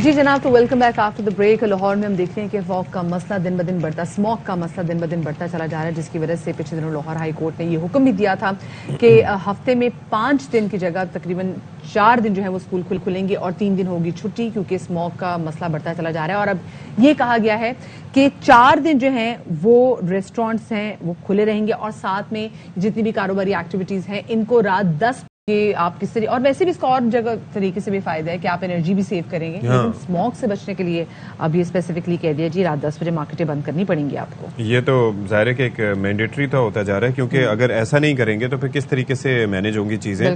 جی جناب، تو welcome back after the break. Lahore میں ہم دیکھ رہے ہیں کہ فوگ کا مسئلہ دن بدن بڑھتا، اسموک کا مسئلہ دن بدن بڑھتا چلا جا رہا ہے، جس کی وجہ سے پچھلے دنوں لاہور ہائی کورٹ نے یہ حکم بھی دیا تھا کہ ہفتے میں 5 دن کی جگہ تقریباً 4 دن جو ہے وہ اسکول کھلیں گے اور 3 دن ہوگی چھٹی، کیونکہ اسموک کا مسئلہ بڑھتا چلا جا رہا ہے. اور اب یہ کہا گیا ہے کہ 4 دن جو ہیں وہ ریسٹورینٹس ہیں وہ کھلے رہیں گے، اور ساتھ میں جتنی بھی کاروباری ایکٹیویٹیز ہیں ان کو رات 10 کہ آپ کس طرح، اور ویسے بھی اس کا اور جگہ طریقے سے بھی فائدہ ہے کہ آپ انرجی بھی سیو کریں گے، لیکن اسموک سے بچنے کے لیے اب یہ اسپیسیفکلی کہہ دیا جی رات 10 بجے مارکیٹیں بند کرنی پڑیں گی آپ کو. یہ تو ظاہر ہے کہ ایک مینڈیٹری تو ہوتا جا رہا ہے، کیونکہ اگر ایسا نہیں کریں گے تو پھر کس طریقے سے مینیج ہوں گی چیزیں.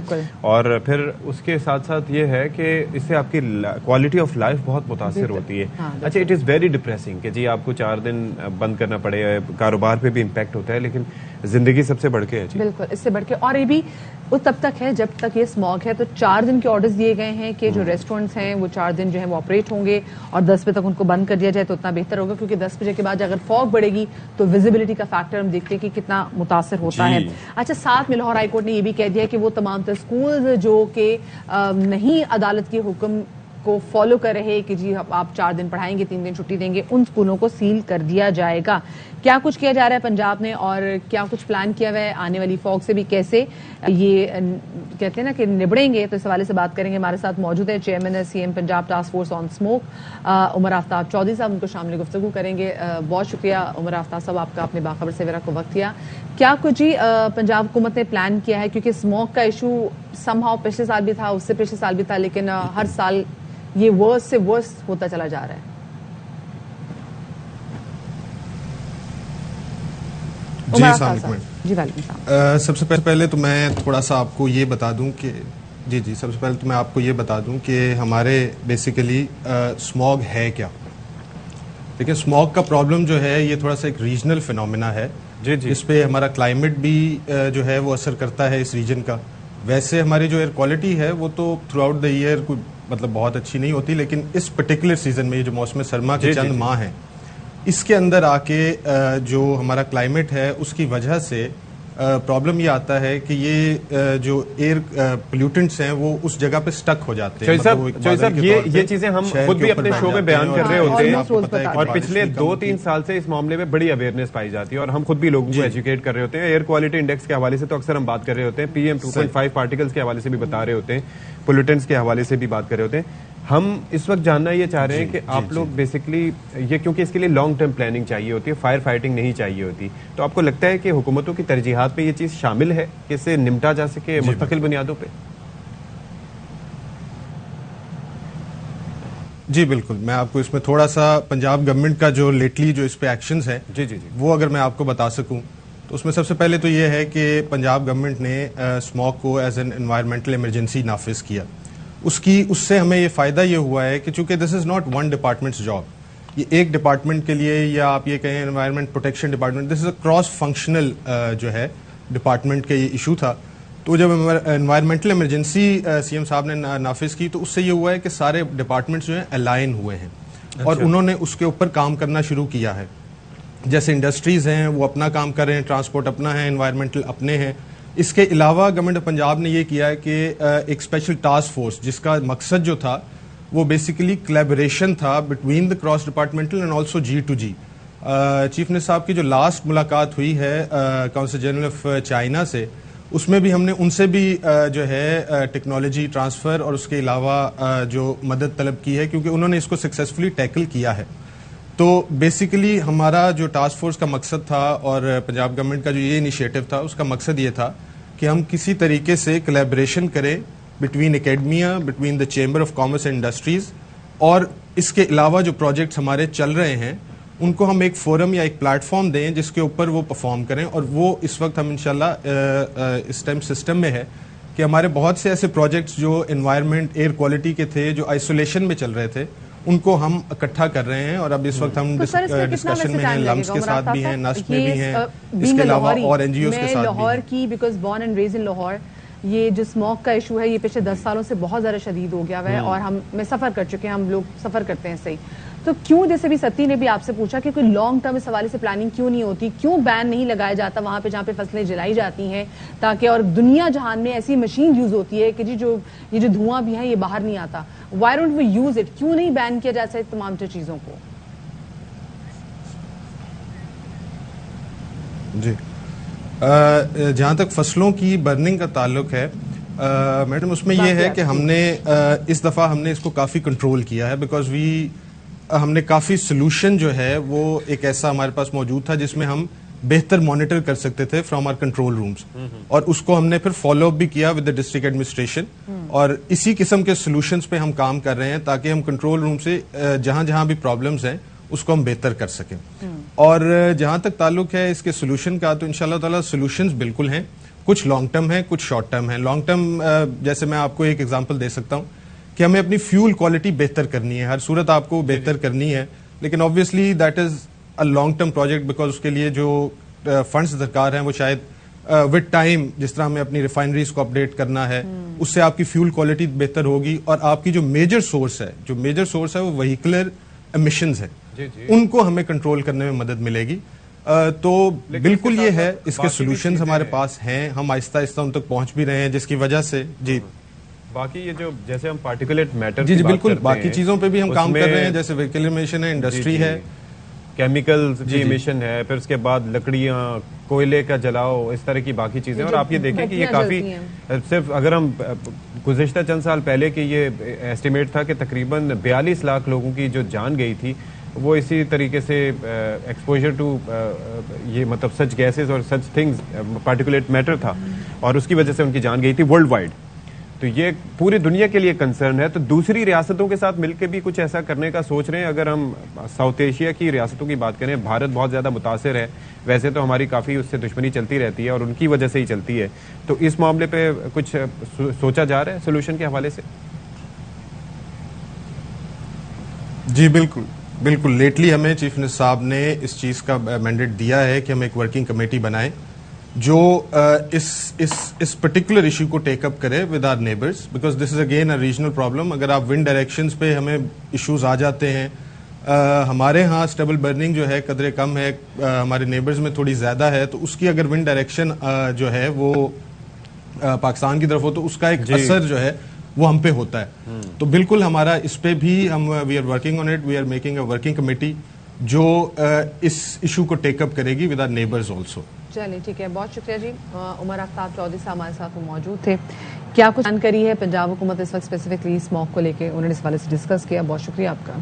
اور پھر اس کے ساتھ ساتھ یہ ہے کہ اس سے آپ کی کوالٹی آف لائف بہت متاثر ہوتی ہے. اچھا، اٹ از ویری ڈپریسنگ کہ جی آپ کو 4 دن بند کرنا پڑے، کاروبار پہ بھی امپیکٹ ہوتا ہے، لیکن زندگی سب سے بڑھ کے ہے. جی بالکل، اس سے بڑھ کے. اور یہ بھی وہ تب تک ہے جب تک یہ اسموک ہے. تو 4 دن کے آرڈرز دیے گئے ہیں کہ جو ریسٹورینٹس ہیں وہ 4 دن جو ہے وہ آپریٹ ہوں گے، اور 10 بجے تک ان کو بند کر دیا جائے تو اتنا بہتر ہوگا، کیونکہ 10 بجے کے بعد اگر فوگ بڑھے گی تو ویزیبلٹی کا فیکٹر ہم دیکھتے ہیں کہ کتنا متاثر ہوتا ہے. اچھا، ساتھ میں لاہور ہائی کورٹ نے یہ بھی کہہ دیا کہ وہ تمام تر اسکولز جو کہ نہیں عدالت کے حکم کو فالو کر رہے کہ جی آپ 4 دن پڑھائیں گے 3 دن چھٹی دیں گے، ان اسکولوں کو سیل کر دیا جائے گا. کیا کچھ کیا جا رہا ہے پنجاب میں، اور کیا کچھ پلان کیا ہوا ہے آنے والی فوگ سے بھی کیسے یہ کہتے ہیں نا کہ نبڑیں گے، تو اس حوالے سے بات کریں گے. ہمارے ساتھ موجود ہے chairman C M Punjab task force on smoke Umar Aftab Chaudhry صاحب، ان کو شامل گفتگو کریں گے. بہت شکریہ عمر آفتاب صاحب آپ کا اپنے باخبر سویرا کو وقت دیا. کیا کچھ جی پنجاب حکومت نے پلان کیا ہے، کیونکہ اسموک کا ایشو سم ہاؤ پچھلے سال بھی تھا، اس سے پچھلے سال بھی تھا، لیکن ہر سال یہ ورس سے ورس ہوتا چلا جا رہا ہے. جی السلام علیکم. جی وعلیکم السلام. سب سے پہلے تو میں تھوڑا سا آپ کو یہ بتا دوں کہ سب سے پہلے تو میں آپ کو یہ بتا دوں کہ ہمارے بیسیکلی اسموگ ہے کیا. دیکھیں، اسموگ کا پرابلم جو ہے یہ تھوڑا سا ایک ریجنل فینومینا ہے. اس پہ ہمارا کلائمیٹ بھی جو ہے وہ اثر کرتا ہے اس ریجن کا. ویسے ہماری جو ایئر کوالٹی ہے وہ تو تھرو آؤٹ دا ایئر کوئی مطلب بہت اچھی نہیں ہوتی، لیکن اس پرٹیکولر سیزن میں جو موسم سرما کے چند ماہ ہیں اس کے اندر آ کے جو ہمارا کلائمیٹ ہے اس کی وجہ سے پرابلم یہ آتا ہے کہ یہ جو ایئر پولیوٹنٹس ہیں وہ اس جگہ پہ سٹک ہو جاتے ہیں. یہ چیزیں ہم خود بھی اپنے شو میں بیان کر رہے ہوتے ہیں، اور پچھلے 2-3 سال سے اس معاملے میں بڑی اویئرنیس پائی جاتی ہے، اور ہم خود بھی لوگوں کو ایجوکیٹ کر رہے ہوتے ہیں. ایئر کوالٹی انڈیکس کے حوالے سے تو اکثر ہم بات کر رہے ہوتے ہیں، PM 2.5 پارٹیکلز کے حوالے سے بھی بتا رہے ہوتے ہیں، پولیوٹنٹس کے حوالے سے بھی بات کر رہے ہوتے ہیں. ہم اس وقت جاننا یہ چاہ رہے ہیں کہ آپ لوگ بیسکلی یہ، کیونکہ اس کے لیے لانگ ٹرم پلاننگ چاہیے ہوتی ہے، فائر فائٹنگ نہیں چاہیے ہوتی، تو آپ کو لگتا ہے کہ حکومتوں کی ترجیحات میں یہ چیز شامل ہے کہ اسے نمٹا جا سکے مستقل بنیادوں پہ؟ جی بالکل. میں آپ کو اس میں تھوڑا سا پنجاب گورنمنٹ کا جو لیٹلی جو اس پہ ایکشنز ہیں وہ اگر میں آپ کو بتا سکوں تو اس میں سب سے پہلے تو یہ ہے کہ پنجاب گورنمنٹ نے اسموک کو ایز این انوائرمنٹل ایمرجنسی نافذ کیا. اس سے ہمیں یہ فائدہ یہ ہوا ہے کہ چونکہ this is not one departments job, یہ ایک ڈپارٹمنٹ کے لیے، یا آپ یہ کہیں environment protection department, this is a cross functional جو ہے ڈپارٹمنٹ کا یہ ایشو تھا. تو جب انوائرمنٹل ایمرجنسی سی ایم صاحب نے نافذ کی تو اس سے یہ ہوا ہے کہ سارے ڈپارٹمنٹس جو ہیں الائن ہوئے ہیں، اور انہوں نے اس کے اوپر کام کرنا شروع کیا ہے. جیسے انڈسٹریز ہیں وہ اپنا کام کر رہے ہیں، ٹرانسپورٹ اپنا ہے، انوائرمنٹل اپنے ہیں. اس کے علاوہ گورنمنٹ آف پنجاب نے یہ کیا ہے کہ ایک اسپیشل ٹاسک فورس جس کا مقصد جو تھا وہ بیسیکلی کلیبریشن تھا between the cross departmental and also G2G. Chief minister صاحب کی جو لاسٹ ملاقات ہوئی ہے کونسل جنرل آف چائنا سے، اس میں بھی ہم نے ان سے بھی جو ہے ٹیکنالوجی ٹرانسفر اور اس کے علاوہ جو مدد طلب کی ہے، کیونکہ انہوں نے اس کو سکسیزفلی ٹیکل کیا ہے. تو بیسیکلی ہمارا جو ٹاسک فورس کا مقصد تھا اور پنجاب گورنمنٹ کا جو یہ انیشیٹو تھا اس کا مقصد یہ تھا کہ ہم کسی طریقے سے کلیبریشن کریں between academia, between the chamber of commerce and industries, اور اس کے علاوہ جو پروجیکٹس ہمارے چل رہے ہیں ان کو ہم ایک فورم یا ایک پلیٹ فارم دیں جس کے اوپر وہ پرفارم کریں. اور وہ اس وقت ہم انشاءاللہ اس ٹائم سسٹم میں ہے کہ ہمارے بہت سے ایسے پروجیکٹس جو انوائرمنٹ ایئر کوالٹی کے تھے، جو آئسولیشن میں چل رہے تھے، ان کو ہم اکٹھا کر رہے ہیں. اور اب اس وقت ہم ڈسکشن میں ہیں، لمس کے ساتھ بھی ہیں، نسٹ میں بھی ہیں، اس کے علاوہ اور NGOs کے ساتھ بھی. لاہور کی بیکاز بورن اینڈ ریز ان لاہور، یہ جو اسموک کا ایشو ہے یہ پچھلے 10 سالوں سے بہت زیادہ شدید ہو گیا ہے اور میں سفر کر چکے ہیں, ہم لوگ سفر کرتے ہیں صحیح. تو کیوں, جیسے بھی ستی نے بھی آپ سے پوچھا کہ کوئی لانگ ٹرم اس حوالے سے پلاننگ کیوں نہیں ہوتی, کیوں بین نہیں لگایا جاتا وہاں پہ جہاں پہ فصلیں جلائی جاتی ہیں, تاکہ اور دنیا جہان میں ایسی مشین یوز ہوتی ہے کہ جی جو یہ جو دھواں بھی ہے یہ باہر نہیں آتا. Why don't we use it, کیوں نہیں بین کیا جا سکتا تمام چیزوں کو؟ جی جہاں تک فصلوں کی برننگ کا تعلق ہے میڈم, اس میں یہ ہے کہ ہم نے اس دفعہ ہم نے اس کو کافی کنٹرول کیا ہے, بیکاز ہم نے کافی سولوشن جو ہے وہ ایک ایسا ہمارے پاس موجود تھا جس میں ہم بہتر مانیٹر کر سکتے تھے فرام آر کنٹرول رومز, اور اس کو ہم نے پھر فالو اپ بھی کیا ود دا ڈسٹرکٹ ایڈمنسٹریشن, اور اسی قسم کے سولوشنز پہ ہم کام کر رہے ہیں تاکہ ہم کنٹرول روم سے جہاں جہاں بھی پرابلمز ہیں اس کو ہم بہتر کر سکیں. اور جہاں تک تعلق ہے اس کے سولوشن کا, تو انشاءاللہ تعالی سولوشنز بالکل ہیں, کچھ لانگ ٹرم ہیں, کچھ شارٹ ٹرم ہیں. لانگ ٹرم جیسے میں آپ کو ایک ایگزامپل دے سکتا ہوں کہ ہمیں اپنی فیول کوالٹی بہتر کرنی ہے, ہر صورت آپ کو بہتر کرنی ہے, لیکن obviously that is a long term project, because اس کے لیے جو فنڈز درکار ہیں وہ شاید ود ٹائم, جس طرح ہمیں اپنی ریفائنریز کو اپڈیٹ کرنا ہے, اس سے آپ کی فیول کوالٹی بہتر ہوگی, اور آپ کی جو میجر سورس ہے وہ وہیکولر ایمیشنز ہے, ان کو ہمیں کنٹرول کرنے میں مدد ملے گی. تو بالکل یہ ہے, اس کے سولوشنز ہمارے پاس ہیں, ہم آہستہ آہستہ ان تک پہنچ بھی رہے ہیں, جس کی وجہ سے جی باقی یہ جو جیسے ہم پارٹیکولیٹ میٹر جی بالکل باقی چیزوں پہ بھی ہم کام کر رہے ہیں, جیسے وہیکل ایمیشن ہے, انڈسٹری ہے, کیمیکلز کی ایمیشن ہے, پھر اس کے بعد لکڑیاں, کوئلے کا جلاؤ, اس طرح کی باقی چیزیں. اور آپ یہ دیکھیں کہ یہ کافی صرف اگر ہم گزشتہ چند سال پہلے کی یہ ایسٹیمیٹ تھا کہ تقریباً 42 لاکھ لوگوں کی جو جان گئی تھی وہ اسی طریقے سے ایکسپوجر ٹو یہ مطلب سچ گیسز اور سچ تھنگز پارٹیکولیٹ میٹر تھا, اور اس کی وجہ سے ان کی جان گئی تھی ورلڈ وائڈ. تو یہ پوری دنیا کے لیے کنسرن ہے. تو دوسری ریاستوں کے ساتھ مل کے بھی کچھ ایسا کرنے کا سوچ رہے ہیں. اگر ہم ساؤتھ ایشیا کی ریاستوں کی بات کریں, بھارت بہت زیادہ متاثر ہے, ویسے تو ہماری کافی اس سے دشمنی چلتی رہتی ہے اور ان کی وجہ سے ہی چلتی ہے. تو اس معاملے پہ کچھ سوچا جا رہا ہے سولوشن کے حوالے سے؟ جی بالکل لیٹلی ہمیں چیف منسٹر صاحب نے اس چیز کا مینڈیٹ دیا ہے کہ ہم ایک ورکنگ کمیٹی بنائیں جو اس پرٹیکولر ایشو کو ٹیک اپ کرے with our neighbours, because this is again a regional problem. اگر آپ ونڈ ڈائریکشنز پہ ہمیں ایشوز آ جاتے ہیں, ہمارے ہاں اسٹیبل برننگ جو ہے قدرے کم ہے, ہمارے نیبرز میں تھوڑی زیادہ ہے, تو اس کی اگر ونڈ ڈائریکشن جو ہے وہ پاکستان کی طرف ہو تو اس کا ایک اثر جو ہے وہ ہم پہ ہوتا ہے. تو بالکل ہمارا اس پہ بھی ہم we are working on it, we are making a working committee جو اس ایشو کو ٹیک اپ کرے گی ود آر نیبرز آلسو. چلیے ٹھیک ہے, بہت شکریہ جی. عمر آفتاب چودھری صاحب ہمارے ساتھ موجود تھے. کیا کچھ جانکاری ہے پنجاب حکومت اس وقت اسپیسیفکلی اسموک کو لے کے, انہوں نے اس حوالے سے ڈسکس کیا. بہت شکریہ آپ کا.